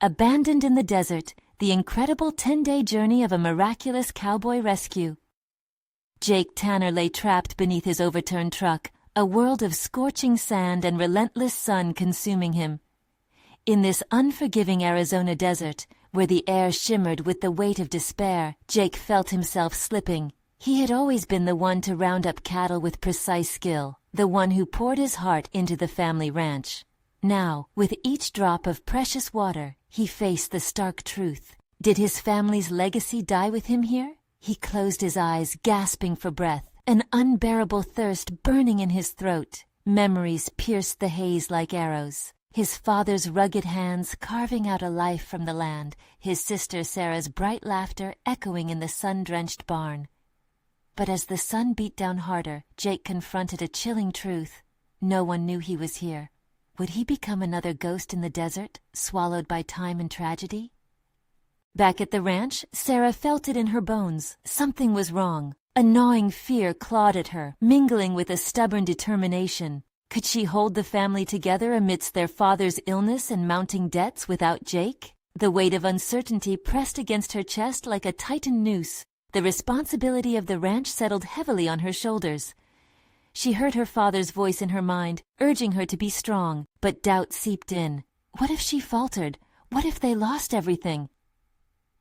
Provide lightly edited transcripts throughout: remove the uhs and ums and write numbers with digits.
Abandoned in the Desert, the incredible 10-day journey of a miraculous cowboy rescue. Jake Tanner lay trapped beneath his overturned truck, a world of scorching sand and relentless sun consuming him. In this unforgiving Arizona desert, where the air shimmered with the weight of despair, Jake felt himself slipping. He had always been the one to round up cattle with precise skill, the one who poured his heart into the family ranch. Now, with each drop of precious water, he faced the stark truth. Did his family's legacy die with him here? He closed his eyes, gasping for breath, an unbearable thirst burning in his throat. Memories pierced the haze like arrows. His father's rugged hands carving out a life from the land, his sister Sarah's bright laughter echoing in the sun-drenched barn. But as the sun beat down harder, Jake confronted a chilling truth. No one knew he was here. Would he become another ghost in the desert, swallowed by time and tragedy? Back at the ranch, Sarah felt it in her bones. Something was wrong. A gnawing fear clawed at her, mingling with a stubborn determination. Could she hold the family together amidst their father's illness and mounting debts without Jake? The weight of uncertainty pressed against her chest like a tightened noose. The responsibility of the ranch settled heavily on her shoulders. She heard her father's voice in her mind, urging her to be strong, but doubt seeped in. What if she faltered? What if they lost everything?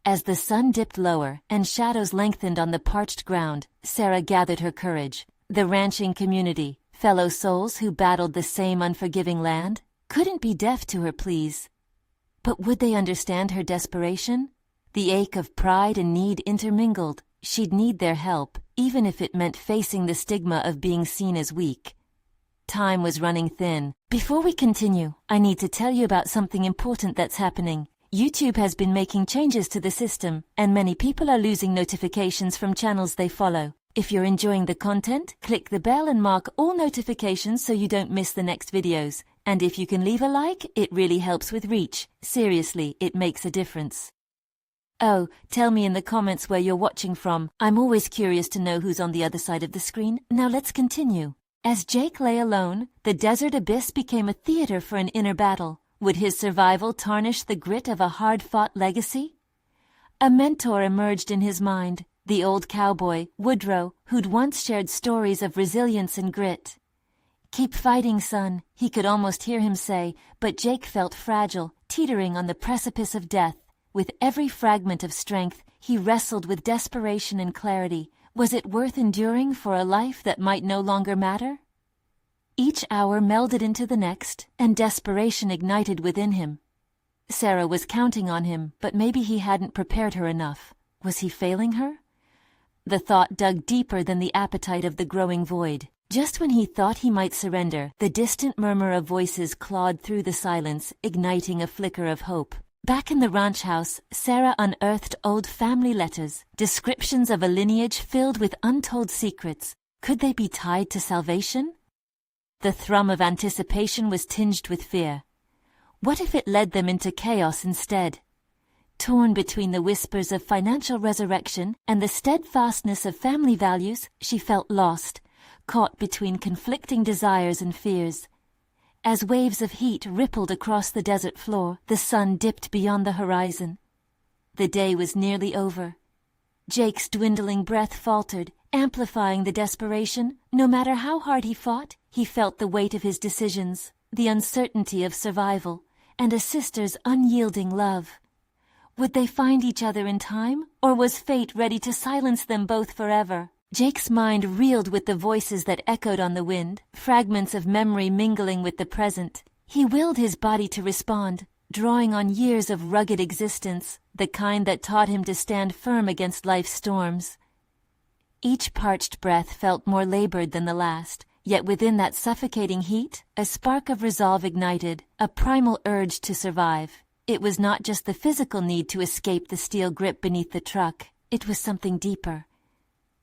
As the sun dipped lower and shadows lengthened on the parched ground, Sarah gathered her courage. The ranching community, fellow souls who battled the same unforgiving land, couldn't be deaf to her pleas. But would they understand her desperation? The ache of pride and need intermingled. She'd need their help, even if it meant facing the stigma of being seen as weak. Time was running thin. Before we continue, I need to tell you about something important that's happening. YouTube has been making changes to the system, and many people are losing notifications from channels they follow. If you're enjoying the content, click the bell and mark all notifications so you don't miss the next videos. And if you can leave a like, it really helps with reach. Seriously, it makes a difference. Oh, tell me in the comments where you're watching from. I'm always curious to know who's on the other side of the screen. Now let's continue. As Jake lay alone, the desert abyss became a theater for an inner battle. Would his survival tarnish the grit of a hard-fought legacy? A mentor emerged in his mind, the old cowboy, Woodrow, who'd once shared stories of resilience and grit. "Keep fighting, son," he could almost hear him say, but Jake felt fragile, teetering on the precipice of death. With every fragment of strength, he wrestled with desperation and clarity. Was it worth enduring for a life that might no longer matter? Each hour melded into the next, and desperation ignited within him. Sarah was counting on him, but maybe he hadn't prepared her enough. Was he failing her? The thought dug deeper than the appetite of the growing void. Just when he thought he might surrender, the distant murmur of voices clawed through the silence, igniting a flicker of hope. Back in the ranch house, Sarah unearthed old family letters, descriptions of a lineage filled with untold secrets. Could they be tied to salvation? The thrum of anticipation was tinged with fear. What if it led them into chaos instead? Torn between the whispers of financial resurrection and the steadfastness of family values, she felt lost, caught between conflicting desires and fears. As waves of heat rippled across the desert floor, the sun dipped beyond the horizon. The day was nearly over. Jake's dwindling breath faltered, amplifying the desperation. No matter how hard he fought, he felt the weight of his decisions, the uncertainty of survival, and a sister's unyielding love. Would they find each other in time, or was fate ready to silence them both forever? Jake's mind reeled with the voices that echoed on the wind, fragments of memory mingling with the present. He willed his body to respond, drawing on years of rugged existence, the kind that taught him to stand firm against life's storms. Each parched breath felt more labored than the last, yet within that suffocating heat, a spark of resolve ignited, a primal urge to survive. It was not just the physical need to escape the steel grip beneath the truck, it was something deeper.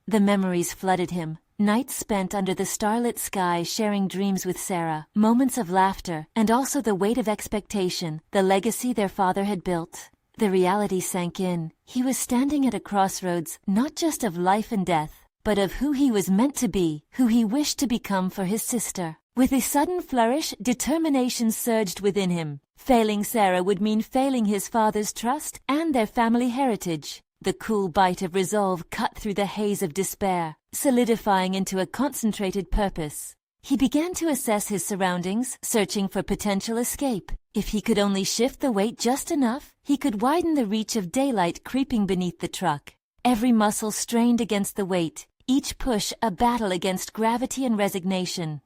The memories flooded him, nights spent under the starlit sky sharing dreams with Sarah, moments of laughter, and also the weight of expectation, the legacy their father had built. The reality sank in. He was standing at a crossroads, not just of life and death, but of who he was meant to be, who he wished to become for his sister. With a sudden flourish, determination surged within him. Failing Sarah would mean failing his father's trust and their family heritage. The cool bite of resolve cut through the haze of despair, solidifying into a concentrated purpose. He began to assess his surroundings, searching for potential escape. If he could only shift the weight just enough, he could widen the reach of daylight creeping beneath the truck. Every muscle strained against the weight, each push a battle against gravity and resignation.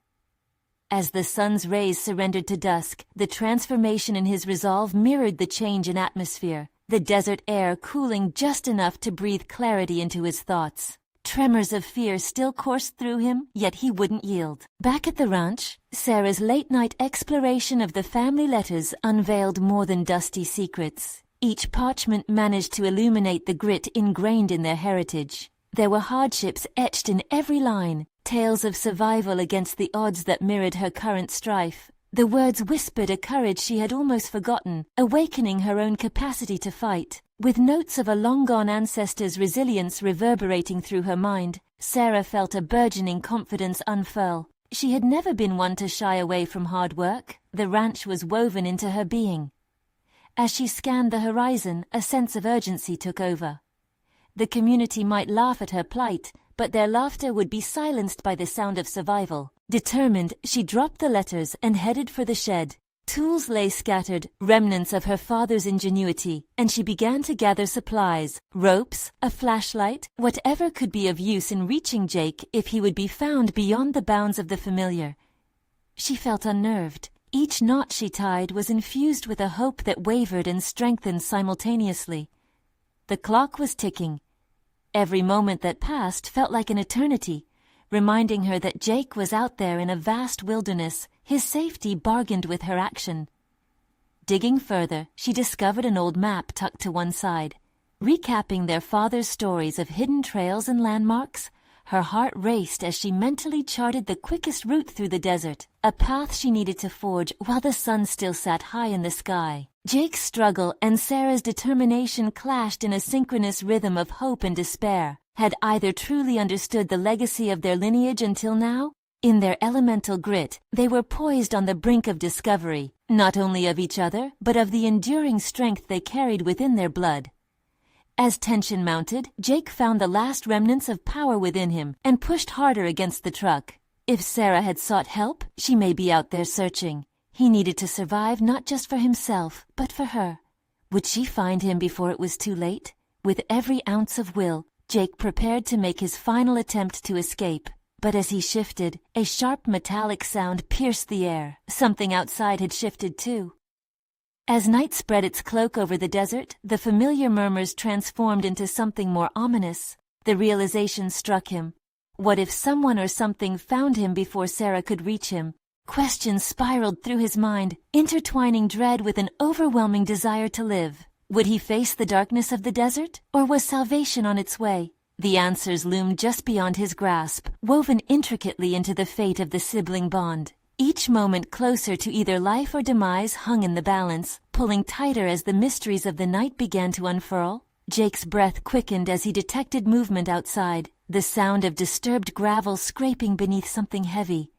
As the sun's rays surrendered to dusk, the transformation in his resolve mirrored the change in atmosphere, the desert air cooling just enough to breathe clarity into his thoughts. Tremors of fear still coursed through him, yet he wouldn't yield. Back at the ranch, Sarah's late-night exploration of the family letters unveiled more than dusty secrets. Each parchment managed to illuminate the grit ingrained in their heritage. There were hardships etched in every line, tales of survival against the odds that mirrored her current strife. The words whispered a courage she had almost forgotten, awakening her own capacity to fight. With notes of a long-gone ancestor's resilience reverberating through her mind, Sarah felt a burgeoning confidence unfurl. She had never been one to shy away from hard work. The ranch was woven into her being. As she scanned the horizon, a sense of urgency took over. The community might laugh at her plight, but their laughter would be silenced by the sound of survival. Determined, she dropped the letters and headed for the shed. Tools lay scattered, remnants of her father's ingenuity, and she began to gather supplies, ropes, a flashlight, whatever could be of use in reaching Jake if he would be found beyond the bounds of the familiar. She felt unnerved. Each knot she tied was infused with a hope that wavered and strengthened simultaneously. The clock was ticking. Every moment that passed felt like an eternity, reminding her that Jake was out there in a vast wilderness, his safety bargained with her action. Digging further, she discovered an old map tucked to one side. Recapping their father's stories of hidden trails and landmarks, her heart raced as she mentally charted the quickest route through the desert, a path she needed to forge while the sun still sat high in the sky. Jake's struggle and Sarah's determination clashed in a synchronous rhythm of hope and despair. Had either truly understood the legacy of their lineage until now? In their elemental grit, they were poised on the brink of discovery, not only of each other, but of the enduring strength they carried within their blood. As tension mounted, Jake found the last remnants of power within him and pushed harder against the truck. If Sarah had sought help, she may be out there searching. He needed to survive not just for himself, but for her. Would she find him before it was too late? With every ounce of will, Jake prepared to make his final attempt to escape. But as he shifted, a sharp metallic sound pierced the air. Something outside had shifted too. As night spread its cloak over the desert, the familiar murmurs transformed into something more ominous. The realization struck him. What if someone or something found him before Sarah could reach him? Questions spiraled through his mind, intertwining dread with an overwhelming desire to live. Would he face the darkness of the desert, or was salvation on its way? The answers loomed just beyond his grasp, woven intricately into the fate of the sibling bond. Each moment closer to either life or demise hung in the balance, pulling tighter as the mysteries of the night began to unfurl. Jake's breath quickened as he detected movement outside, the sound of disturbed gravel scraping beneath something heavy.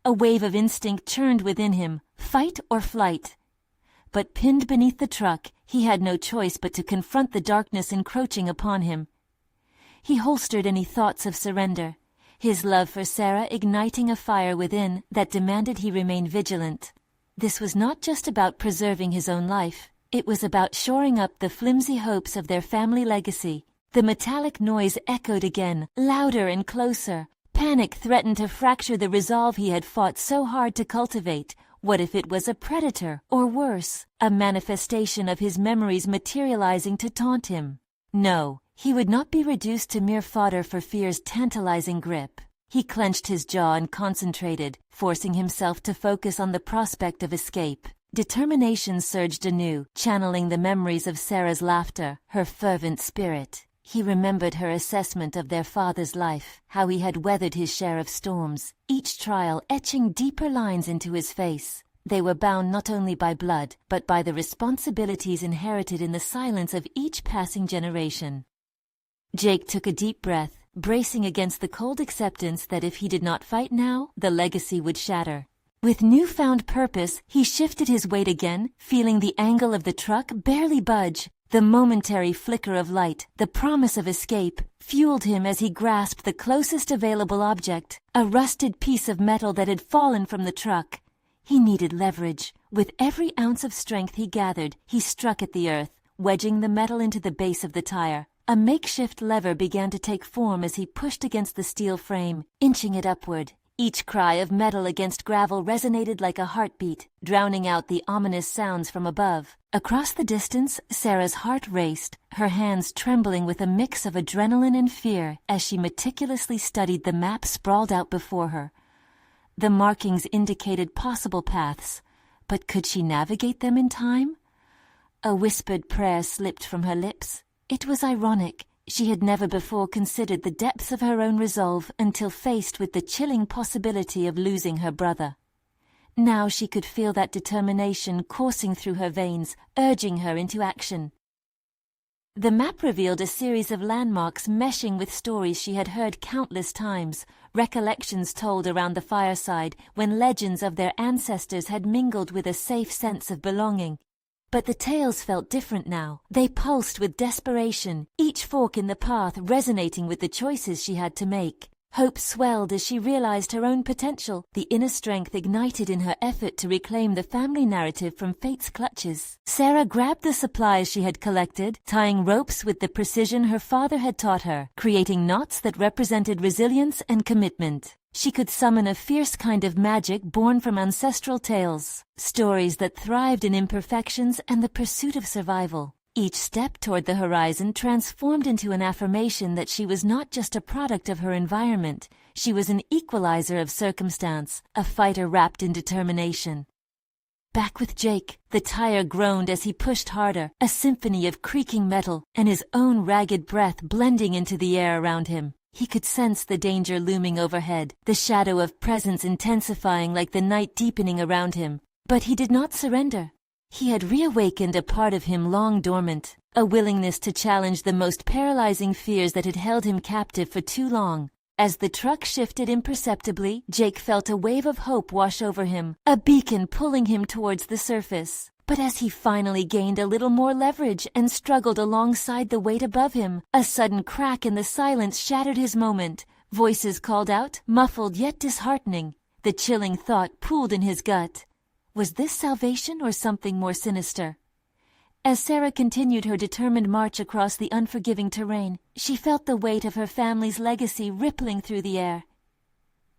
A wave of instinct churned within him, fight or flight. But pinned beneath the truck, he had no choice but to confront the darkness encroaching upon him. He holstered any thoughts of surrender, his love for Sarah igniting a fire within that demanded he remain vigilant. This was not just about preserving his own life. It was about shoring up the flimsy hopes of their family legacy. The metallic noise echoed again, louder and closer. Panic threatened to fracture the resolve he had fought so hard to cultivate. What if it was a predator, or worse, a manifestation of his memories materializing to taunt him? No, he would not be reduced to mere fodder for fear's tantalizing grip. He clenched his jaw and concentrated, forcing himself to focus on the prospect of escape. Determination surged anew, channeling the memories of Sarah's laughter, her fervent spirit. He remembered her assessment of their father's life, how he had weathered his share of storms, each trial etching deeper lines into his face. They were bound not only by blood, but by the responsibilities inherited in the silence of each passing generation. Jake took a deep breath, bracing against the cold acceptance that if he did not fight now, the legacy would shatter. With newfound purpose, he shifted his weight again, feeling the angle of the truck barely budge. The momentary flicker of light, the promise of escape, fueled him as he grasped the closest available object, a rusted piece of metal that had fallen from the truck. He needed leverage. With every ounce of strength he gathered, he struck at the earth, wedging the metal into the base of the tire. A makeshift lever began to take form as he pushed against the steel frame, inching it upward. Each cry of metal against gravel resonated like a heartbeat, drowning out the ominous sounds from above. Across the distance, Sarah's heart raced, her hands trembling with a mix of adrenaline and fear as she meticulously studied the map sprawled out before her. The markings indicated possible paths, but could she navigate them in time? A whispered prayer slipped from her lips. It was ironic. She had never before considered the depths of her own resolve until faced with the chilling possibility of losing her brother. Now she could feel that determination coursing through her veins, urging her into action. The map revealed a series of landmarks meshing with stories she had heard countless times, recollections told around the fireside when legends of their ancestors had mingled with a safe sense of belonging. But the tales felt different now. They pulsed with desperation, each fork in the path resonating with the choices she had to make. Hope swelled as she realized her own potential, the inner strength ignited in her effort to reclaim the family narrative from fate's clutches. Sarah grabbed the supplies she had collected, tying ropes with the precision her father had taught her, creating knots that represented resilience and commitment. She could summon a fierce kind of magic born from ancestral tales, stories that thrived in imperfections and the pursuit of survival. Each step toward the horizon transformed into an affirmation that she was not just a product of her environment, she was an equalizer of circumstance, a fighter wrapped in determination. Back with Jake, the tire groaned as he pushed harder, a symphony of creaking metal, and his own ragged breath blending into the air around him. He could sense the danger looming overhead, the shadow of presence intensifying like the night deepening around him. But he did not surrender. He had reawakened a part of him long dormant, a willingness to challenge the most paralyzing fears that had held him captive for too long. As the truck shifted imperceptibly, Jake felt a wave of hope wash over him, a beacon pulling him towards the surface. But as he finally gained a little more leverage and struggled alongside the weight above him, a sudden crack in the silence shattered his moment. Voices called out, muffled yet disheartening. The chilling thought pooled in his gut. Was this salvation or something more sinister? As Sarah continued her determined march across the unforgiving terrain, she felt the weight of her family's legacy rippling through the air.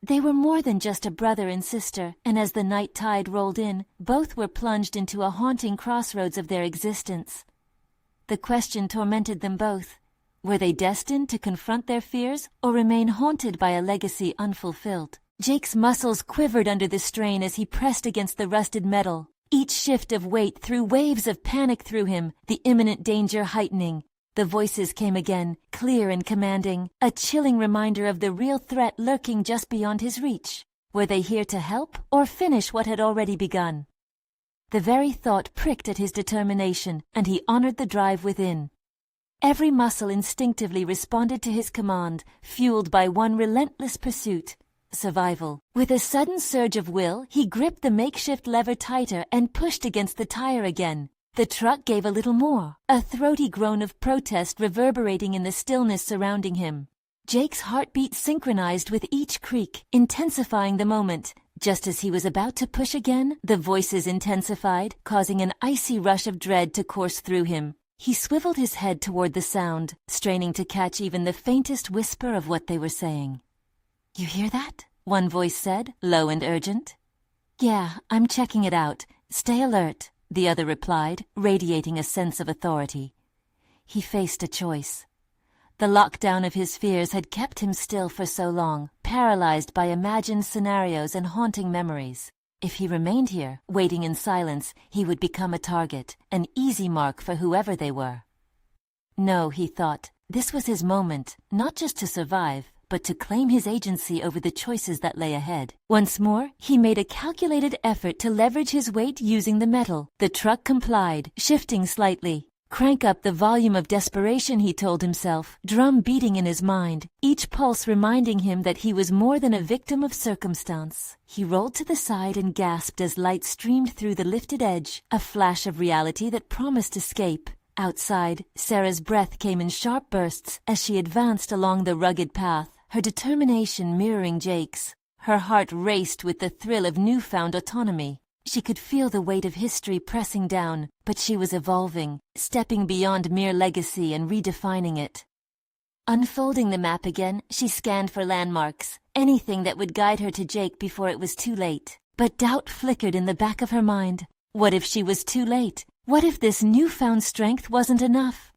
They were more than just a brother and sister, and as the night tide rolled in, both were plunged into a haunting crossroads of their existence. The question tormented them both. Were they destined to confront their fears or remain haunted by a legacy unfulfilled? Jake's muscles quivered under the strain as he pressed against the rusted metal. Each shift of weight threw waves of panic through him, the imminent danger heightening. The voices came again, clear and commanding, a chilling reminder of the real threat lurking just beyond his reach. Were they here to help or finish what had already begun? The very thought pricked at his determination, and he honored the drive within. Every muscle instinctively responded to his command, fueled by one relentless pursuit: survival. With a sudden surge of will, he gripped the makeshift lever tighter and pushed against the tire again. The truck gave a little more, a throaty groan of protest reverberating in the stillness surrounding him. Jake's heartbeat synchronized with each creak, intensifying the moment. Just as he was about to push again, the voices intensified, causing an icy rush of dread to course through him. He swiveled his head toward the sound, straining to catch even the faintest whisper of what they were saying. "You hear that?" one voice said, low and urgent. "Yeah, I'm checking it out. Stay alert," the other replied, radiating a sense of authority. He faced a choice. The lockdown of his fears had kept him still for so long, paralyzed by imagined scenarios and haunting memories. If he remained here, waiting in silence, he would become a target, an easy mark for whoever they were. No, he thought, this was his moment, not just to survive, but to claim his agency over the choices that lay ahead. Once more, he made a calculated effort to leverage his weight using the metal. The truck complied, shifting slightly. Crank up the volume of desperation, he told himself, drum beating in his mind, each pulse reminding him that he was more than a victim of circumstance. He rolled to the side and gasped as light streamed through the lifted edge, a flash of reality that promised escape. Outside, Sarah's breath came in sharp bursts as she advanced along the rugged path, her determination mirroring Jake's. Her heart raced with the thrill of newfound autonomy. She could feel the weight of history pressing down, but she was evolving, stepping beyond mere legacy and redefining it. Unfolding the map again, she scanned for landmarks, anything that would guide her to Jake before it was too late. But doubt flickered in the back of her mind. What if she was too late? What if this newfound strength wasn't enough?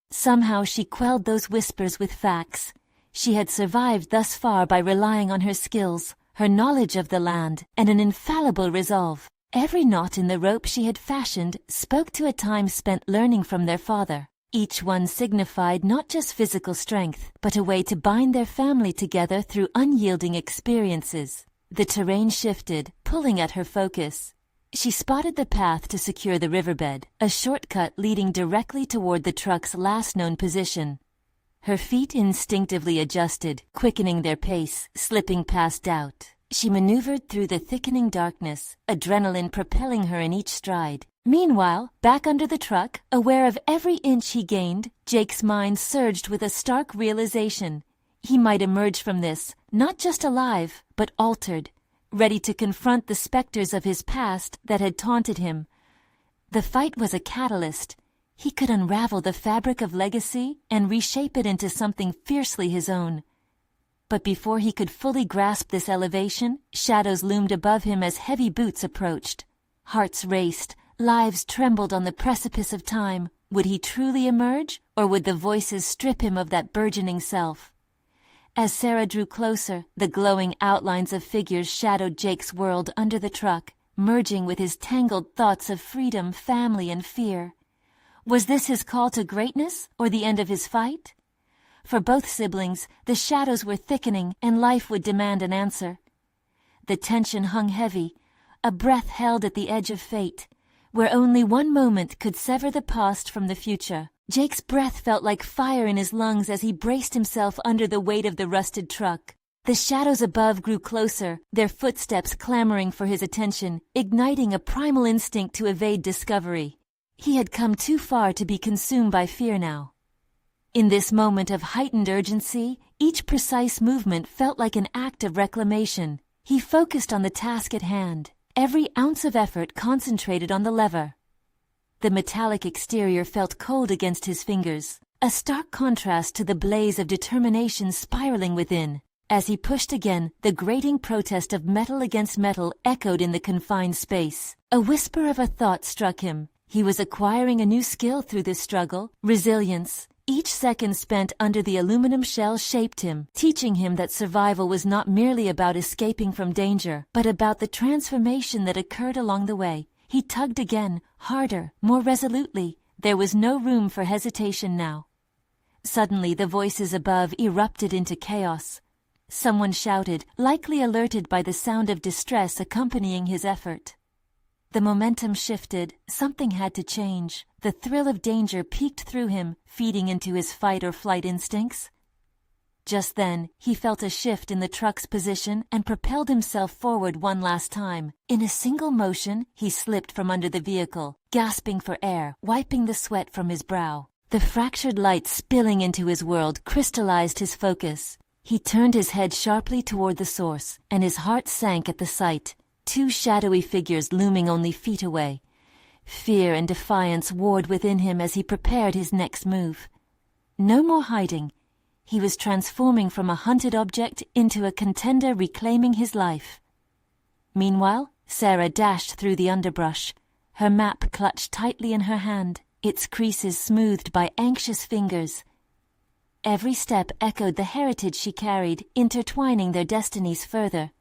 Somehow she quelled those whispers with facts. She had survived thus far by relying on her skills, her knowledge of the land, and an infallible resolve. Every knot in the rope she had fashioned spoke to a time spent learning from their father. Each one signified not just physical strength, but a way to bind their family together through unyielding experiences. The terrain shifted, pulling at her focus. She spotted the path to secure the riverbed, a shortcut leading directly toward the truck's last known position. Her feet instinctively adjusted, quickening their pace, slipping past doubt. She maneuvered through the thickening darkness, adrenaline propelling her in each stride. Meanwhile, back under the truck, aware of every inch he gained, Jake's mind surged with a stark realization. He might emerge from this, not just alive, but altered, ready to confront the specters of his past that had taunted him. The fight was a catalyst. He could unravel the fabric of legacy and reshape it into something fiercely his own. But before he could fully grasp this elevation, shadows loomed above him as heavy boots approached. Hearts raced, lives trembled on the precipice of time. Would he truly emerge, or would the voices strip him of that burgeoning self? As Sarah drew closer, the glowing outlines of figures shadowed Jake's world under the truck, merging with his tangled thoughts of freedom, family, and fear. Was this his call to greatness, or the end of his fight? For both siblings, the shadows were thickening, and life would demand an answer. The tension hung heavy, a breath held at the edge of fate, where only one moment could sever the past from the future. Jake's breath felt like fire in his lungs as he braced himself under the weight of the rusted truck. The shadows above grew closer, their footsteps clamoring for his attention, igniting a primal instinct to evade discovery. He had come too far to be consumed by fear now. In this moment of heightened urgency, each precise movement felt like an act of reclamation. He focused on the task at hand, every ounce of effort concentrated on the lever. The metallic exterior felt cold against his fingers, a stark contrast to the blaze of determination spiraling within. As he pushed again, the grating protest of metal against metal echoed in the confined space. A whisper of a thought struck him. He was acquiring a new skill through this struggle, resilience. Each second spent under the aluminum shell shaped him, teaching him that survival was not merely about escaping from danger, but about the transformation that occurred along the way. He tugged again, harder, more resolutely. There was no room for hesitation now. Suddenly the voices above erupted into chaos. Someone shouted, likely alerted by the sound of distress accompanying his effort. The momentum shifted. Something had to change. The thrill of danger peeked through him, feeding into his fight or flight instincts. Just then, he felt a shift in the truck's position and propelled himself forward one last time. In a single motion, he slipped from under the vehicle, gasping for air, wiping the sweat from his brow. The fractured light spilling into his world crystallized his focus. He turned his head sharply toward the source, and his heart sank at the sight. Two shadowy figures looming only feet away. Fear and defiance warred within him as he prepared his next move. No more hiding. He was transforming from a hunted object into a contender reclaiming his life. Meanwhile, Sarah dashed through the underbrush, her map clutched tightly in her hand, its creases smoothed by anxious fingers. Every step echoed the heritage she carried, intertwining their destinies further.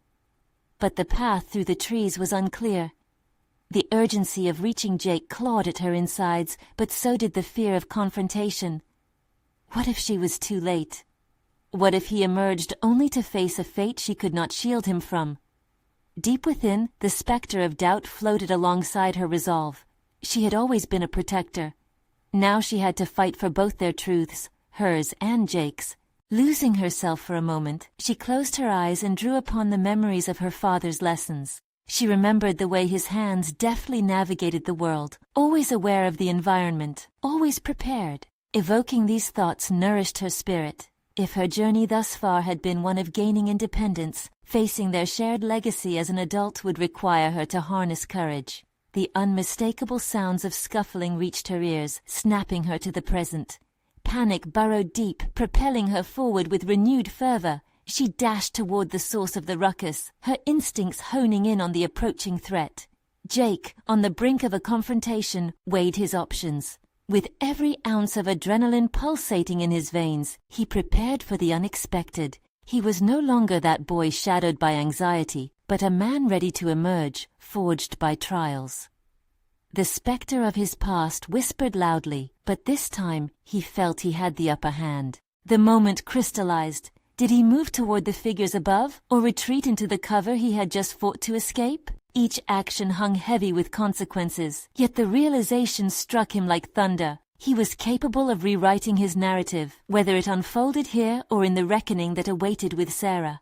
But the path through the trees was unclear. The urgency of reaching Jake clawed at her insides, but so did the fear of confrontation. What if she was too late? What if he emerged only to face a fate she could not shield him from? Deep within, the specter of doubt floated alongside her resolve. She had always been a protector. Now she had to fight for both their truths, hers and Jake's. Losing herself for a moment, she closed her eyes and drew upon the memories of her father's lessons. She remembered the way his hands deftly navigated the world, always aware of the environment, always prepared. Evoking these thoughts nourished her spirit. If her journey thus far had been one of gaining independence, facing their shared legacy as an adult would require her to harness courage. The unmistakable sounds of scuffling reached her ears, snapping her to the present. Panic burrowed deep, propelling her forward with renewed fervor. She dashed toward the source of the ruckus, her instincts honing in on the approaching threat. Jake, on the brink of a confrontation, weighed his options. With every ounce of adrenaline pulsating in his veins, he prepared for the unexpected. He was no longer that boy shadowed by anxiety, but a man ready to emerge, forged by trials. The specter of his past whispered loudly, but this time he felt he had the upper hand. The moment crystallized. Did he move toward the figures above, or retreat into the cover he had just fought to escape? Each action hung heavy with consequences, yet the realization struck him like thunder. He was capable of rewriting his narrative, whether it unfolded here or in the reckoning that awaited with Sarah.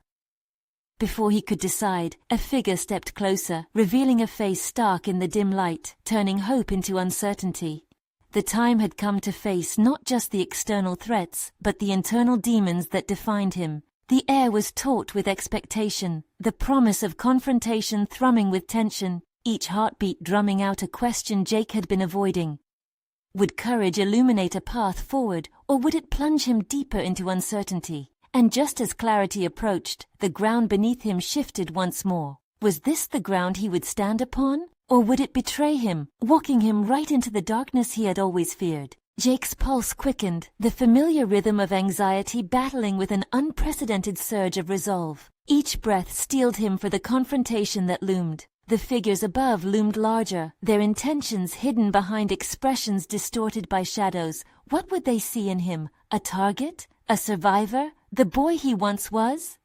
Before he could decide, a figure stepped closer, revealing a face stark in the dim light, turning hope into uncertainty. The time had come to face not just the external threats, but the internal demons that defined him. The air was taut with expectation, the promise of confrontation thrumming with tension, each heartbeat drumming out a question Jake had been avoiding. Would courage illuminate a path forward, or would it plunge him deeper into uncertainty? And just as clarity approached, the ground beneath him shifted once more. Was this the ground he would stand upon? Or would it betray him, walking him right into the darkness he had always feared? Jake's pulse quickened, the familiar rhythm of anxiety battling with an unprecedented surge of resolve. Each breath steeled him for the confrontation that loomed. The figures above loomed larger, their intentions hidden behind expressions distorted by shadows. What would they see in him? A target? A survivor? The boy he once was?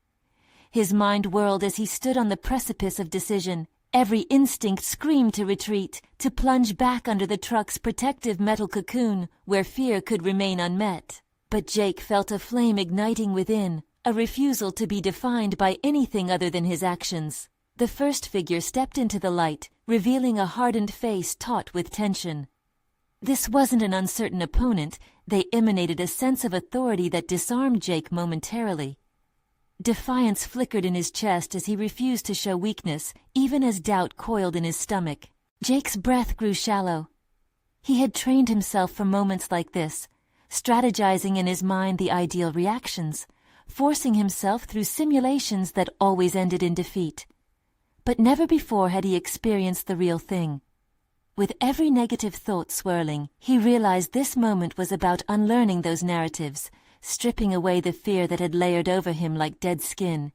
His mind whirled as he stood on the precipice of decision. Every instinct screamed to retreat, to plunge back under the truck's protective metal cocoon, where fear could remain unmet. But Jake felt a flame igniting within, a refusal to be defined by anything other than his actions. The first figure stepped into the light, revealing a hardened face taut with tension. This wasn't an uncertain opponent. They emanated a sense of authority that disarmed Jake momentarily. Defiance flickered in his chest as he refused to show weakness, even as doubt coiled in his stomach. Jake's breath grew shallow. He had trained himself for moments like this, strategizing in his mind the ideal reactions, forcing himself through simulations that always ended in defeat. But never before had he experienced the real thing. With every negative thought swirling, he realized this moment was about unlearning those narratives, stripping away the fear that had layered over him like dead skin.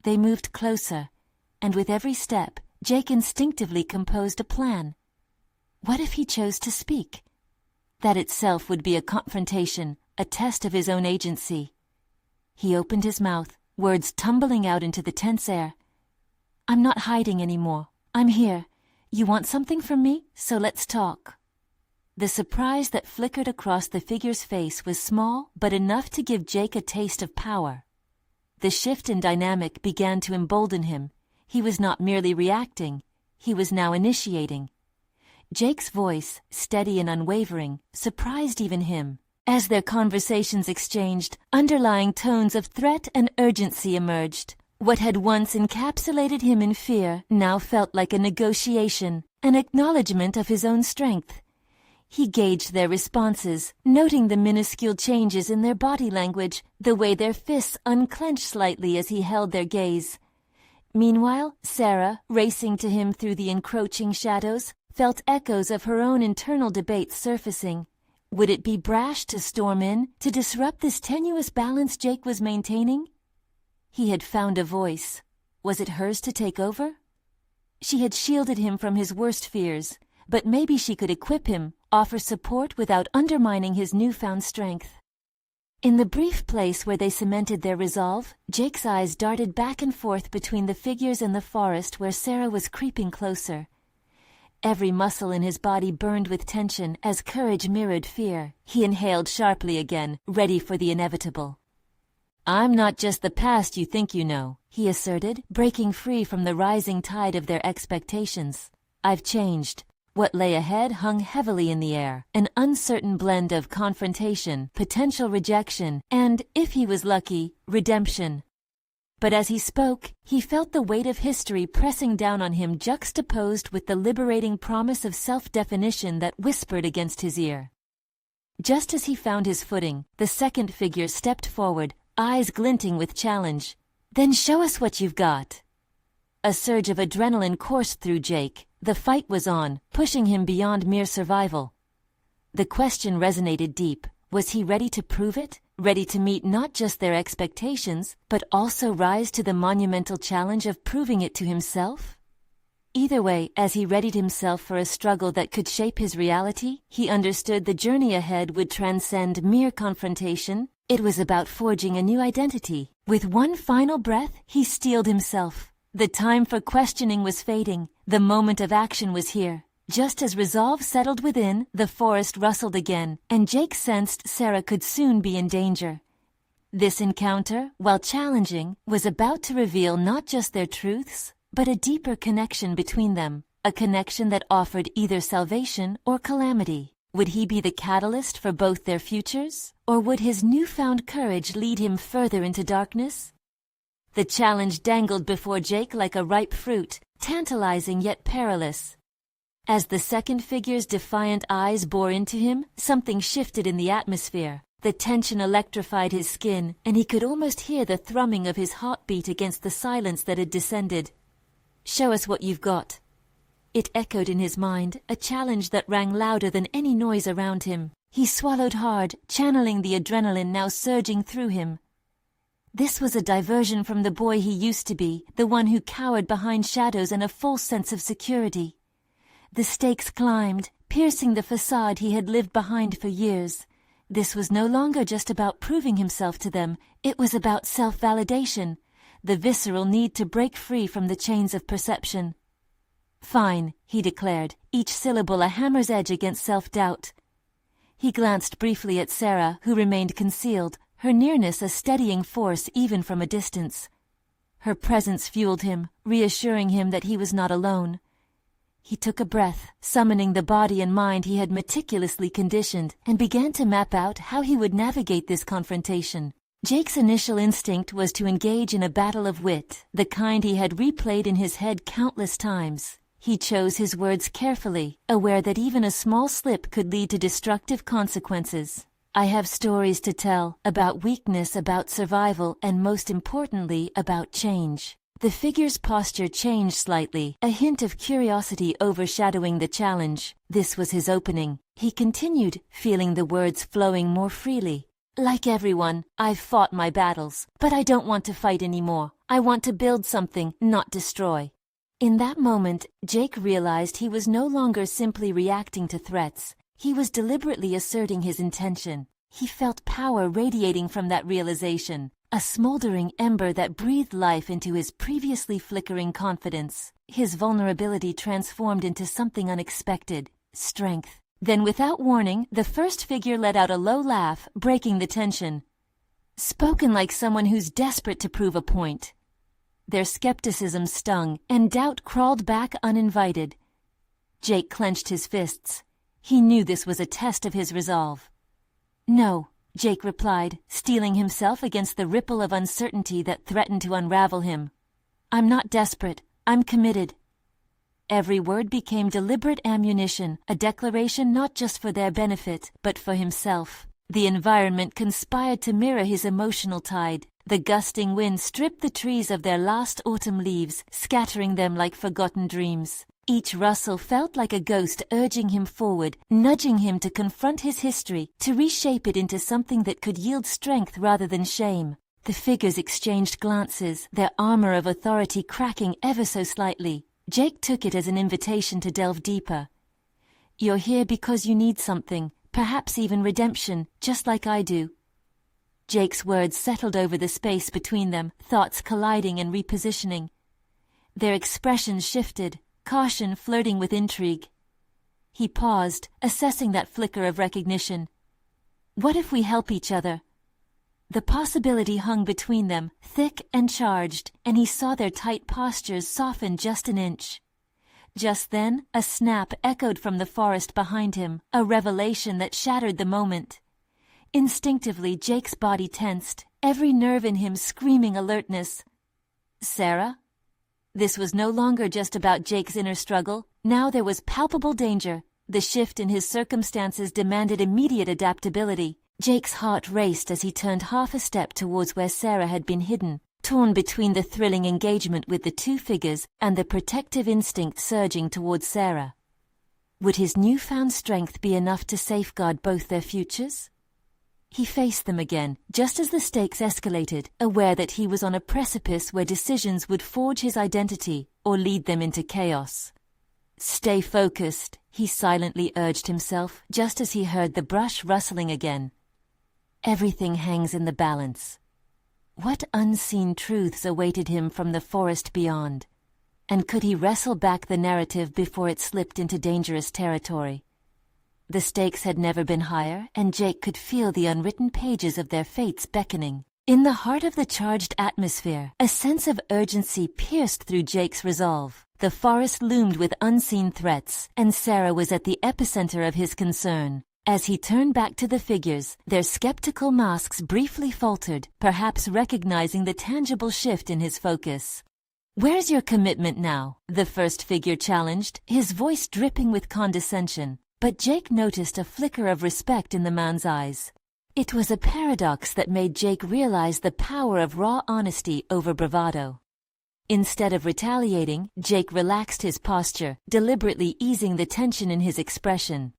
They moved closer, and with every step, Jake instinctively composed a plan. What if he chose to speak? That itself would be a confrontation, a test of his own agency. He opened his mouth, words tumbling out into the tense air. "I'm not hiding anymore. I'm here. You want something from me? So let's talk." The surprise that flickered across the figure's face was small, but enough to give Jake a taste of power. The shift in dynamic began to embolden him. He was not merely reacting, he was now initiating. Jake's voice, steady and unwavering, surprised even him. As their conversations exchanged, underlying tones of threat and urgency emerged. What had once encapsulated him in fear now felt like a negotiation, an acknowledgement of his own strength. He gauged their responses, noting the minuscule changes in their body language, the way their fists unclenched slightly as he held their gaze. Meanwhile, Sarah, racing to him through the encroaching shadows, felt echoes of her own internal debates surfacing. Would it be brash to storm in, to disrupt this tenuous balance Jake was maintaining? He had found a voice. Was it hers to take over? She had shielded him from his worst fears, but maybe she could equip him, offer support without undermining his newfound strength. In the brief place where they cemented their resolve, Jake's eyes darted back and forth between the figures in the forest where Sarah was creeping closer. Every muscle in his body burned with tension as courage mirrored fear. He inhaled sharply again, ready for the inevitable. "I'm not just the past you think you know," he asserted, breaking free from the rising tide of their expectations. "I've changed." What lay ahead hung heavily in the air, an uncertain blend of confrontation, potential rejection, and, if he was lucky, redemption. But as he spoke, he felt the weight of history pressing down on him, juxtaposed with the liberating promise of self-definition that whispered against his ear. Just as he found his footing, the second figure stepped forward, eyes glinting with challenge. "Then show us what you've got." A surge of adrenaline coursed through Jake. The fight was on, pushing him beyond mere survival. The question resonated deep. Was he ready to prove it? Ready to meet not just their expectations, but also rise to the monumental challenge of proving it to himself? Either way, as he readied himself for a struggle that could shape his reality, he understood the journey ahead would transcend mere confrontation. It was about forging a new identity. With one final breath, he steeled himself. The time for questioning was fading. The moment of action was here. Just as resolve settled within, the forest rustled again, and Jake sensed Sarah could soon be in danger. This encounter, while challenging, was about to reveal not just their truths, but a deeper connection between them, a connection that offered either salvation or calamity. Would he be the catalyst for both their futures, or would his newfound courage lead him further into darkness? The challenge dangled before Jake like a ripe fruit, tantalizing yet perilous. As the second figure's defiant eyes bore into him, something shifted in the atmosphere. The tension electrified his skin, and he could almost hear the thrumming of his heartbeat against the silence that had descended. "Show us what you've got." It echoed in his mind, a challenge that rang louder than any noise around him. He swallowed hard, channeling the adrenaline now surging through him. This was a diversion from the boy he used to be, the one who cowered behind shadows and a false sense of security. The stakes climbed, piercing the facade he had lived behind for years. This was no longer just about proving himself to them, it was about self-validation, the visceral need to break free from the chains of perception. "Fine," he declared, each syllable a hammer's edge against self-doubt. He glanced briefly at Sarah, who remained concealed, her nearness a steadying force even from a distance. Her presence fueled him, reassuring him that he was not alone. He took a breath, summoning the body and mind he had meticulously conditioned, and began to map out how he would navigate this confrontation. Jake's initial instinct was to engage in a battle of wit, the kind he had replayed in his head countless times. He chose his words carefully, aware that even a small slip could lead to destructive consequences. "I have stories to tell, about weakness, about survival, and most importantly, about change." The figure's posture changed slightly, a hint of curiosity overshadowing the challenge. This was his opening. He continued, feeling the words flowing more freely. "Like everyone, I've fought my battles, but I don't want to fight anymore. I want to build something, not destroy." In that moment, Jake realized he was no longer simply reacting to threats. He was deliberately asserting his intention. He felt power radiating from that realization, a smoldering ember that breathed life into his previously flickering confidence. His vulnerability transformed into something unexpected, strength. Then without warning, the first figure let out a low laugh, breaking the tension. Spoken like someone who's desperate to prove a point. Their skepticism stung, and doubt crawled back uninvited. Jake clenched his fists. He knew this was a test of his resolve. "No," Jake replied, steeling himself against the ripple of uncertainty that threatened to unravel him. "I'm not desperate. I'm committed." Every word became deliberate ammunition, a declaration not just for their benefit, but for himself. The environment conspired to mirror his emotional tide. The gusting wind stripped the trees of their last autumn leaves, scattering them like forgotten dreams. Each rustle felt like a ghost urging him forward, nudging him to confront his history, to reshape it into something that could yield strength rather than shame. The figures exchanged glances, their armor of authority cracking ever so slightly. Jake took it as an invitation to delve deeper. "You're here because you need something, perhaps even redemption, just like I do." Jake's words settled over the space between them, thoughts colliding and repositioning. Their expressions shifted, caution flirting with intrigue. He paused, assessing that flicker of recognition. What if we help each other? The possibility hung between them, thick and charged, and he saw their tight postures soften just an inch. Just then, a snap echoed from the forest behind him, a revelation that shattered the moment. Instinctively, Jake's body tensed, every nerve in him screaming alertness. Sarah? This was no longer just about Jake's inner struggle. Now there was palpable danger. The shift in his circumstances demanded immediate adaptability. Jake's heart raced as he turned half a step towards where Sarah had been hidden, torn between the thrilling engagement with the two figures and the protective instinct surging towards Sarah. Would his newfound strength be enough to safeguard both their futures? He faced them again, just as the stakes escalated, aware that he was on a precipice where decisions would forge his identity or lead them into chaos. Stay focused, he silently urged himself, just as he heard the brush rustling again. Everything hangs in the balance. What unseen truths awaited him from the forest beyond? And could he wrestle back the narrative before it slipped into dangerous territory? The stakes had never been higher, and Jake could feel the unwritten pages of their fates beckoning. In the heart of the charged atmosphere, a sense of urgency pierced through Jake's resolve. The forest loomed with unseen threats, and Sarah was at the epicenter of his concern. As he turned back to the figures, their skeptical masks briefly faltered, perhaps recognizing the tangible shift in his focus. "Where's your commitment now?" the first figure challenged, his voice dripping with condescension. But Jake noticed a flicker of respect in the man's eyes. It was a paradox that made Jake realize the power of raw honesty over bravado. Instead of retaliating, Jake relaxed his posture, deliberately easing the tension in his expression.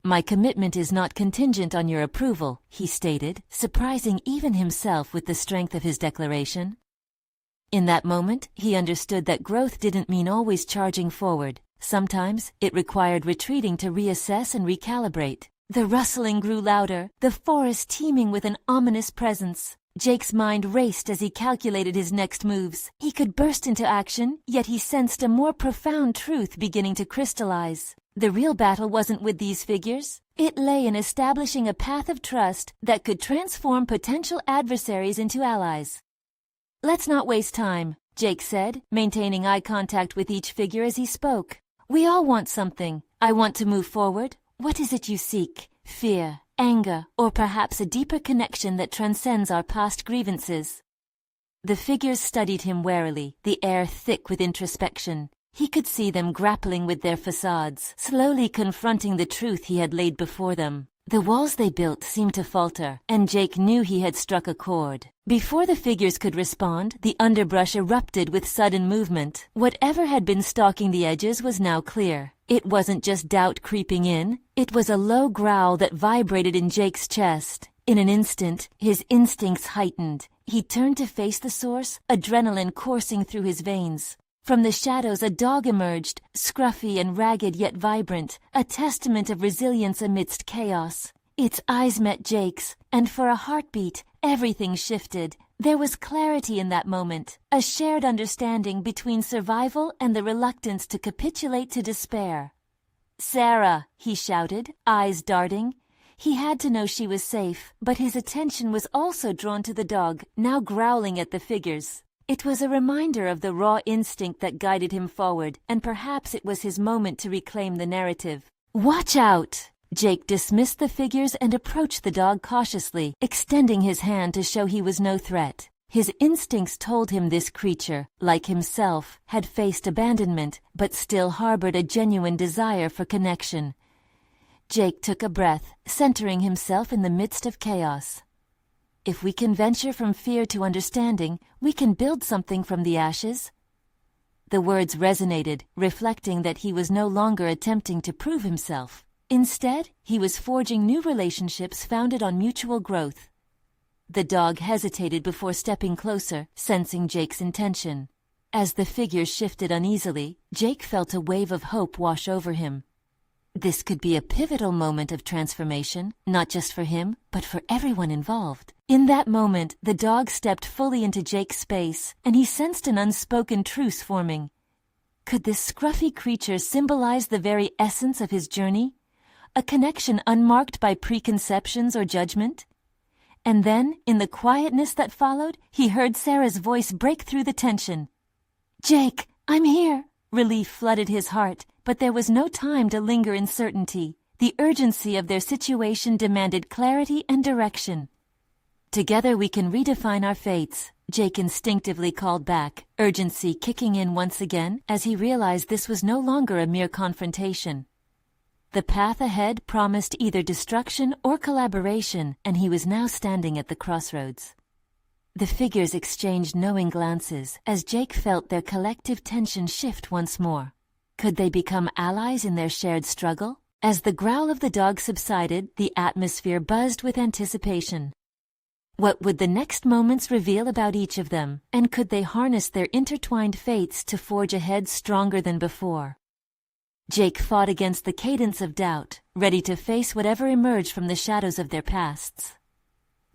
"My commitment is not contingent on your approval," he stated, surprising even himself with the strength of his declaration. In that moment, he understood that growth didn't mean always charging forward. Sometimes, it required retreating to reassess and recalibrate. The rustling grew louder, the forest teeming with an ominous presence. Jake's mind raced as he calculated his next moves. He could burst into action, yet he sensed a more profound truth beginning to crystallize. The real battle wasn't with these figures. It lay in establishing a path of trust that could transform potential adversaries into allies. "Let's not waste time," Jake said, maintaining eye contact with each figure as he spoke. "We all want something. I want to move forward. What is it you seek? Fear, anger, or perhaps a deeper connection that transcends our past grievances?" The figures studied him warily, the air thick with introspection. He could see them grappling with their facades, slowly confronting the truth he had laid before them. The walls they built seemed to falter, and Jake knew he had struck a chord. Before the figures could respond, the underbrush erupted with sudden movement. Whatever had been stalking the edges was now clear. It wasn't just doubt creeping in, it was a low growl that vibrated in Jake's chest. In an instant, his instincts heightened. He turned to face the source, adrenaline coursing through his veins. From the shadows a dog emerged, scruffy and ragged yet vibrant, a testament of resilience amidst chaos. Its eyes met Jake's, and for a heartbeat, everything shifted. There was clarity in that moment, a shared understanding between survival and the reluctance to capitulate to despair. "Sarah!" he shouted, eyes darting. He had to know she was safe, but his attention was also drawn to the dog, now growling at the figures. It was a reminder of the raw instinct that guided him forward, and perhaps it was his moment to reclaim the narrative. "Watch out!" Jake dismissed the figures and approached the dog cautiously, extending his hand to show he was no threat. His instincts told him this creature, like himself, had faced abandonment, but still harbored a genuine desire for connection. Jake took a breath, centering himself in the midst of chaos. If we can venture from fear to understanding, we can build something from the ashes. The words resonated, reflecting that he was no longer attempting to prove himself. Instead, he was forging new relationships founded on mutual growth. The dog hesitated before stepping closer, sensing Jake's intention. As the figures shifted uneasily, Jake felt a wave of hope wash over him. This could be a pivotal moment of transformation, not just for him, but for everyone involved. In that moment, the dog stepped fully into Jake's space, and he sensed an unspoken truce forming. Could this scruffy creature symbolize the very essence of his journey? A connection unmarked by preconceptions or judgment? And then, in the quietness that followed, he heard Sarah's voice break through the tension. "Jake, I'm here!" Relief flooded his heart, but there was no time to linger in certainty. The urgency of their situation demanded clarity and direction. "Together we can redefine our fates," Jake instinctively called back, urgency kicking in once again as he realized this was no longer a mere confrontation. The path ahead promised either destruction or collaboration, and he was now standing at the crossroads. The figures exchanged knowing glances as Jake felt their collective tension shift once more. Could they become allies in their shared struggle? As the growl of the dog subsided, the atmosphere buzzed with anticipation. What would the next moments reveal about each of them, and could they harness their intertwined fates to forge ahead stronger than before? Jake fought against the cadence of doubt, ready to face whatever emerged from the shadows of their pasts.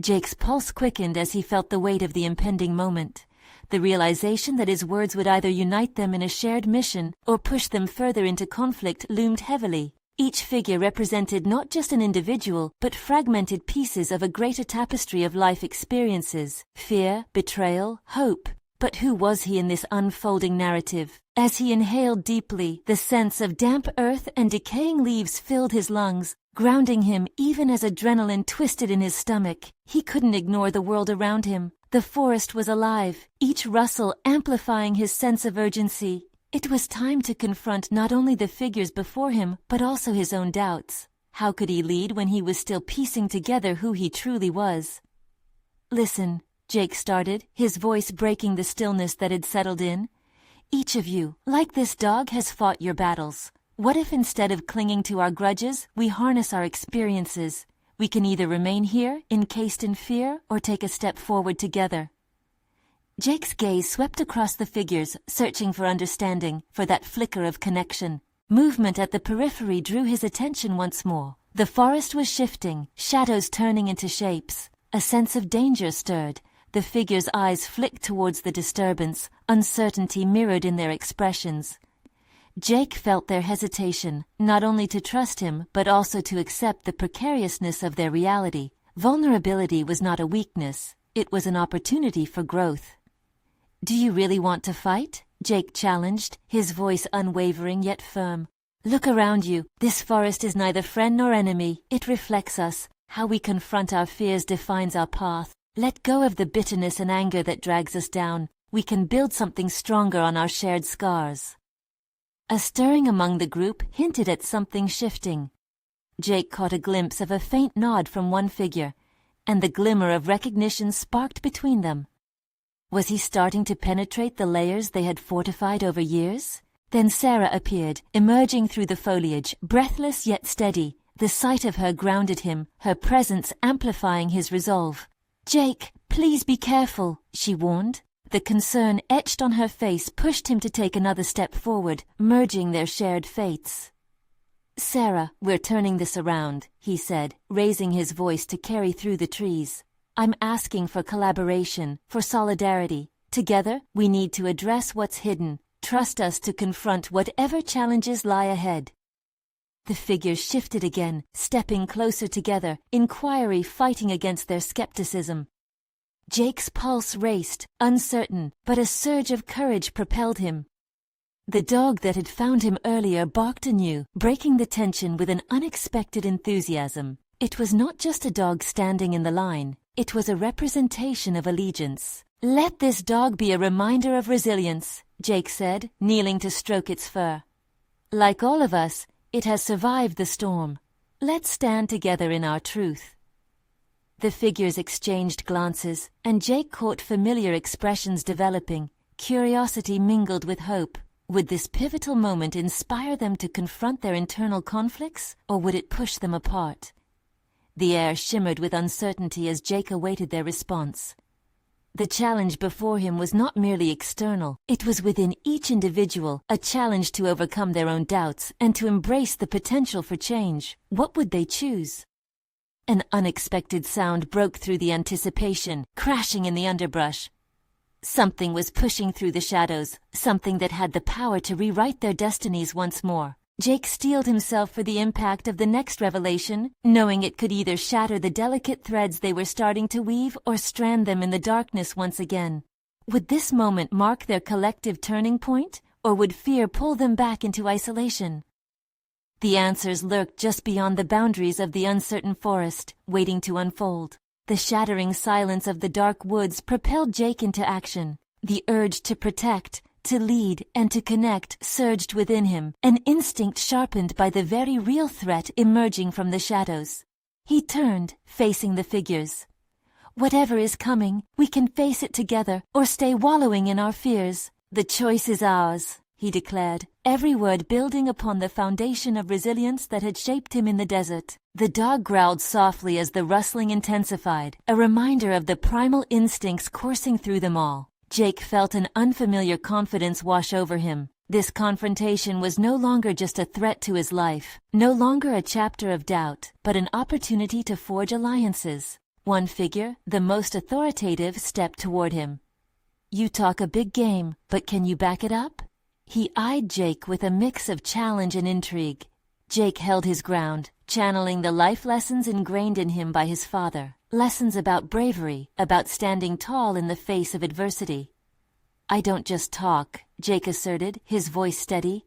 Jake's pulse quickened as he felt the weight of the impending moment. The realization that his words would either unite them in a shared mission or push them further into conflict loomed heavily. Each figure represented not just an individual, but fragmented pieces of a greater tapestry of life experiences, fear, betrayal, hope. But who was he in this unfolding narrative? As he inhaled deeply, the sense of damp earth and decaying leaves filled his lungs, grounding him even as adrenaline twisted in his stomach. He couldn't ignore the world around him. The forest was alive, each rustle amplifying his sense of urgency. It was time to confront not only the figures before him, but also his own doubts. How could he lead when he was still piecing together who he truly was? "Listen," Jake started, his voice breaking the stillness that had settled in. "Each of you, like this dog, has fought your battles. What if instead of clinging to our grudges, we harness our experiences? We can either remain here, encased in fear, or take a step forward together." Jake's gaze swept across the figures, searching for understanding, for that flicker of connection. Movement at the periphery drew his attention once more. The forest was shifting, shadows turning into shapes. A sense of danger stirred. The figures' eyes flicked towards the disturbance, uncertainty mirrored in their expressions. Jake felt their hesitation, not only to trust him, but also to accept the precariousness of their reality. Vulnerability was not a weakness, it was an opportunity for growth. "Do you really want to fight?" Jake challenged, his voice unwavering yet firm. "Look around you. This forest is neither friend nor enemy. It reflects us. How we confront our fears defines our path. Let go of the bitterness and anger that drags us down. We can build something stronger on our shared scars." A stirring among the group hinted at something shifting. Jake caught a glimpse of a faint nod from one figure, and the glimmer of recognition sparked between them. Was he starting to penetrate the layers they had fortified over years? Then Sarah appeared, emerging through the foliage, breathless yet steady. The sight of her grounded him, her presence amplifying his resolve. "Jake, please be careful," she warned. The concern etched on her face pushed him to take another step forward, merging their shared fates. "Sarah, we're turning this around," he said, raising his voice to carry through the trees. "I'm asking for collaboration, for solidarity. Together, we need to address what's hidden. Trust us to confront whatever challenges lie ahead." The figures shifted again, stepping closer together, inquiry fighting against their skepticism. Jake's pulse raced, uncertain, but a surge of courage propelled him. The dog that had found him earlier barked anew, breaking the tension with an unexpected enthusiasm. It was not just a dog standing in the line, it was a representation of allegiance. "Let this dog be a reminder of resilience," Jake said, kneeling to stroke its fur. "Like all of us, it has survived the storm. Let's stand together in our truth." The figures exchanged glances, and Jake caught familiar expressions developing, curiosity mingled with hope. Would this pivotal moment inspire them to confront their internal conflicts, or would it push them apart? The air shimmered with uncertainty as Jake awaited their response. The challenge before him was not merely external, it was within each individual, a challenge to overcome their own doubts and to embrace the potential for change. What would they choose? An unexpected sound broke through the anticipation, crashing in the underbrush. Something was pushing through the shadows, something that had the power to rewrite their destinies once more. Jake steeled himself for the impact of the next revelation, knowing it could either shatter the delicate threads they were starting to weave or strand them in the darkness once again. Would this moment mark their collective turning point, or would fear pull them back into isolation? The answers lurked just beyond the boundaries of the uncertain forest, waiting to unfold. The shattering silence of the dark woods propelled Jake into action. The urge to protect, to lead, and to connect surged within him, an instinct sharpened by the very real threat emerging from the shadows. He turned, facing the figures. Whatever is coming, we can face it together or stay wallowing in our fears. The choice is ours, he declared, every word building upon the foundation of resilience that had shaped him in the desert. The dog growled softly as the rustling intensified, a reminder of the primal instincts coursing through them all. Jake felt an unfamiliar confidence wash over him. This confrontation was no longer just a threat to his life, no longer a chapter of doubt, but an opportunity to forge alliances. One figure, the most authoritative, stepped toward him. "You talk a big game, but can you back it up?" He eyed Jake with a mix of challenge and intrigue. Jake held his ground, channeling the life lessons ingrained in him by his father. Lessons about bravery, about standing tall in the face of adversity. "I don't just talk," Jake asserted, his voice steady.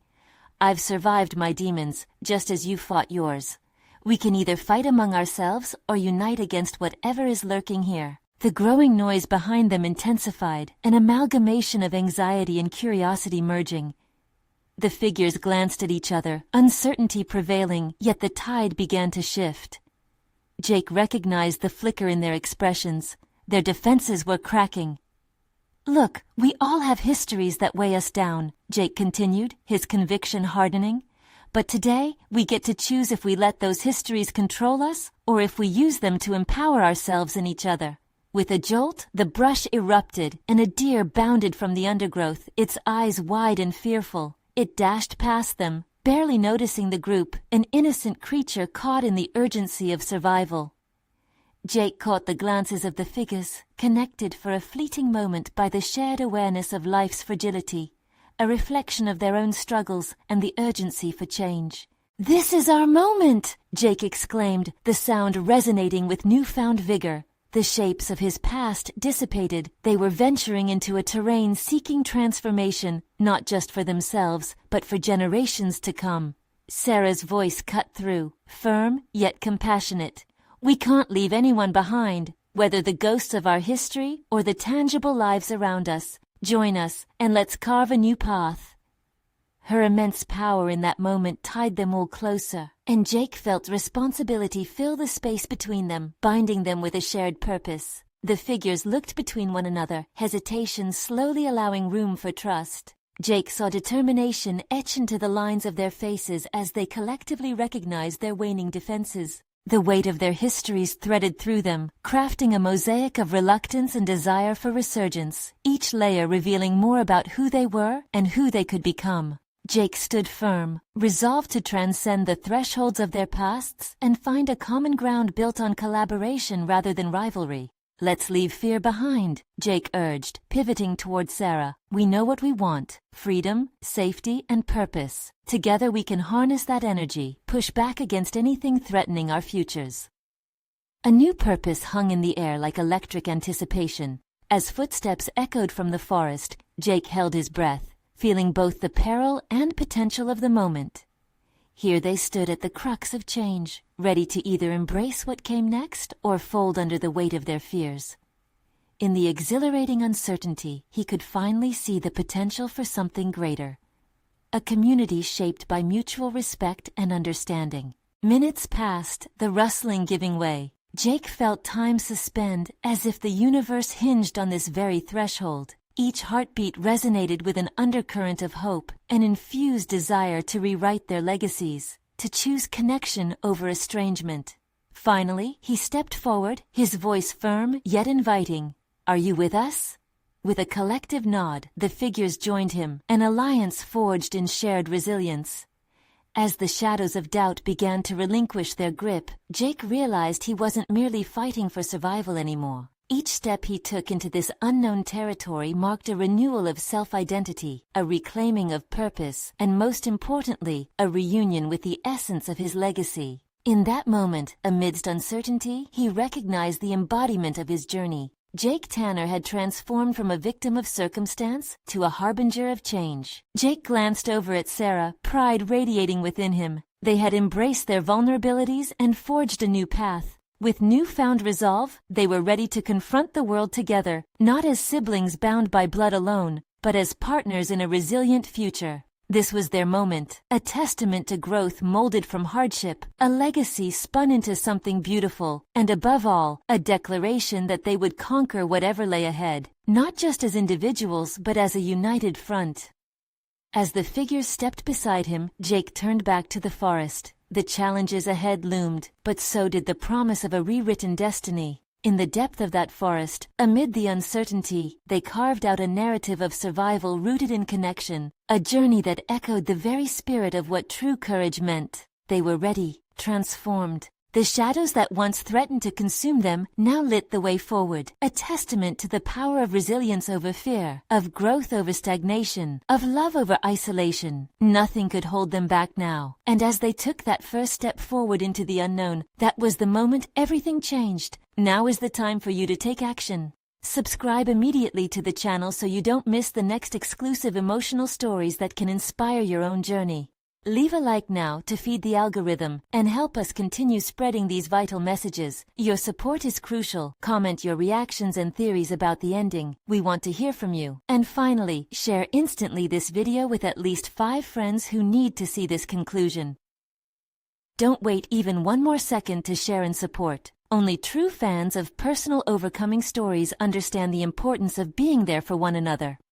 "I've survived my demons, just as you fought yours. We can either fight among ourselves or unite against whatever is lurking here." The growing noise behind them intensified, an amalgamation of anxiety and curiosity merging. The figures glanced at each other, uncertainty prevailing, yet the tide began to shift. Jake recognized the flicker in their expressions. Their defenses were cracking. "Look, we all have histories that weigh us down," Jake continued, his conviction hardening. "But today, we get to choose if we let those histories control us, or if we use them to empower ourselves and each other." With a jolt, the brush erupted, and a deer bounded from the undergrowth, its eyes wide and fearful. It dashed past them, barely noticing the group, an innocent creature caught in the urgency of survival. Jake caught the glances of the figures, connected for a fleeting moment by the shared awareness of life's fragility, a reflection of their own struggles and the urgency for change. "This is our moment!" Jake exclaimed, the sound resonating with newfound vigor. The shapes of his past dissipated. They were venturing into a terrain seeking transformation, not just for themselves, but for generations to come. Sarah's voice cut through, firm yet compassionate. "We can't leave anyone behind, whether the ghosts of our history or the tangible lives around us. Join us, and let's carve a new path." Her immense power in that moment tied them all closer, and Jake felt responsibility fill the space between them, binding them with a shared purpose. The figures looked between one another, hesitation slowly allowing room for trust. Jake saw determination etch into the lines of their faces as they collectively recognized their waning defenses. The weight of their histories threaded through them, crafting a mosaic of reluctance and desire for resurgence, each layer revealing more about who they were and who they could become. Jake stood firm, resolved to transcend the thresholds of their pasts and find a common ground built on collaboration rather than rivalry. "Let's leave fear behind," Jake urged, pivoting toward Sarah. "We know what we want: freedom, safety, and purpose. Together we can harness that energy, push back against anything threatening our futures." A new purpose hung in the air like electric anticipation. As footsteps echoed from the forest, Jake held his breath, feeling both the peril and potential of the moment. Here they stood at the crux of change, ready to either embrace what came next or fold under the weight of their fears. In the exhilarating uncertainty, he could finally see the potential for something greater. A community shaped by mutual respect and understanding. Minutes passed, the rustling giving way. Jake felt time suspend, as if the universe hinged on this very threshold. Each heartbeat resonated with an undercurrent of hope, an infused desire to rewrite their legacies, to choose connection over estrangement. Finally, he stepped forward, his voice firm yet inviting. "Are you with us?" With a collective nod, the figures joined him, an alliance forged in shared resilience. As the shadows of doubt began to relinquish their grip, Jake realized he wasn't merely fighting for survival anymore. Each step he took into this unknown territory marked a renewal of self-identity, a reclaiming of purpose, and most importantly, a reunion with the essence of his legacy. In that moment, amidst uncertainty, he recognized the embodiment of his journey. Jake Tanner had transformed from a victim of circumstance to a harbinger of change. Jake glanced over at Sarah, pride radiating within him. They had embraced their vulnerabilities and forged a new path. With newfound resolve, they were ready to confront the world together, not as siblings bound by blood alone, but as partners in a resilient future. This was their moment, a testament to growth molded from hardship, a legacy spun into something beautiful, and above all, a declaration that they would conquer whatever lay ahead, not just as individuals but as a united front. As the figures stepped beside him, Jake turned back to the forest. The challenges ahead loomed, but so did the promise of a rewritten destiny. In the depth of that forest, amid the uncertainty, they carved out a narrative of survival rooted in connection, a journey that echoed the very spirit of what true courage meant. They were ready, transformed. The shadows that once threatened to consume them now lit the way forward, a testament to the power of resilience over fear, of growth over stagnation, of love over isolation. Nothing could hold them back now. And as they took that first step forward into the unknown, that was the moment everything changed. Now is the time for you to take action. Subscribe immediately to the channel so you don't miss the next exclusive emotional stories that can inspire your own journey. Leave a like now to feed the algorithm and help us continue spreading these vital messages. Your support is crucial. Comment your reactions and theories about the ending. We want to hear from you. And finally, share instantly this video with at least 5 friends who need to see this conclusion. Don't wait even one more second to share and support. Only true fans of personal overcoming stories understand the importance of being there for one another.